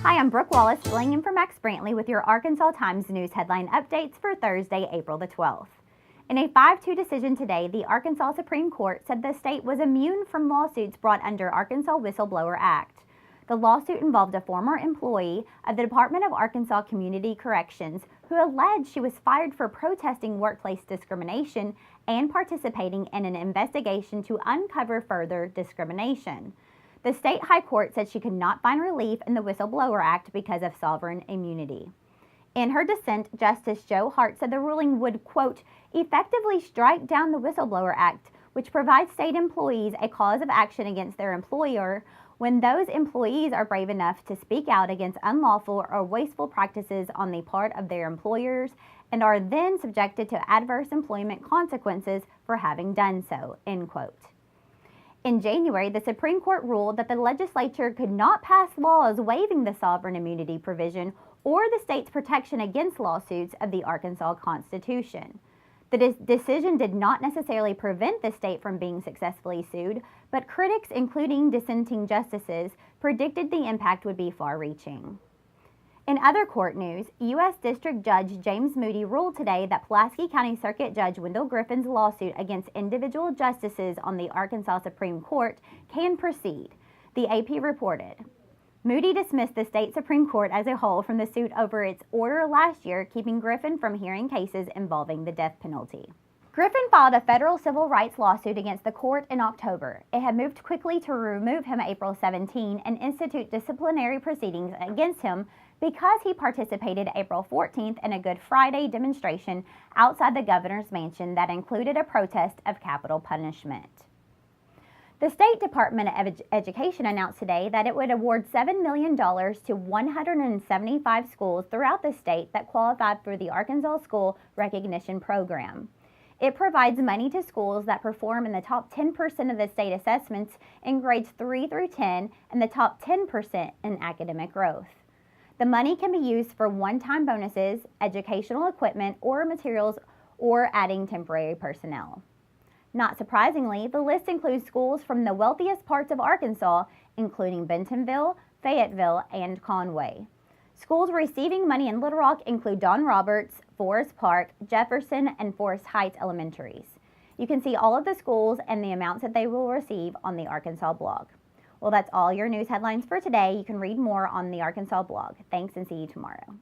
Hi, I'm Brooke Wallace, filling in for Max Brantley with your Arkansas Times News headline updates for Thursday, April the 12th. In a 5-2 decision today, the Arkansas Supreme Court said the state was immune from lawsuits brought under Arkansas WhistleBlower Act. The lawsuit involved a former employee of the Department of Arkansas Community Corrections who alleged she was fired for protesting workplace discrimination and participating in an investigation to uncover further discrimination. The state high court said she could not find relief in the Whistleblower Act because of sovereign immunity. In her dissent, Justice Joe Hart said the ruling would, quote, effectively strike down the Whistleblower Act, which provides state employees a cause of action against their employer when those employees are brave enough to speak out against unlawful or wasteful practices on the part of their employers and are then subjected to adverse employment consequences for having done so, end quote. In January, the Supreme Court ruled that the legislature could not pass laws waiving the sovereign immunity provision or the state's protection against lawsuits of the Arkansas Constitution. The decision did not necessarily prevent the state from being successfully sued, but critics, including dissenting justices, predicted the impact would be far-reaching. In other court news, U.S. District Judge James Moody ruled today that Pulaski County Circuit Judge Wendell Griffen's lawsuit against individual justices on the Arkansas Supreme Court can proceed, the AP reported. Moody dismissed the state Supreme Court as a whole from the suit over its order last year, keeping Griffen from hearing cases involving the death penalty. Griffen filed a federal civil rights lawsuit against the court in October. It had moved quickly to remove him April 17 and institute disciplinary proceedings against him because he participated April 14th in a Good Friday demonstration outside the governor's mansion that included a protest of capital punishment. The State Department of Education announced today that it would award $7 million to 175 schools throughout the state that qualified for the Arkansas School Recognition Program. It provides money to schools that perform in the top 10% of the state assessments in grades 3 through 10 and the top 10% in academic growth. The money can be used for one-time bonuses, educational equipment or materials, or adding temporary personnel. Not surprisingly, the list includes schools from the wealthiest parts of Arkansas, including Bentonville, Fayetteville, and Conway. Schools receiving money in Little Rock include Don Roberts, Forest Park, Jefferson, and Forest Heights Elementaries. You can see all of the schools and the amounts that they will receive on the Arkansas blog. Well, that's all your news headlines for today. You can read more on the Arkansas blog. Thanks and see you tomorrow.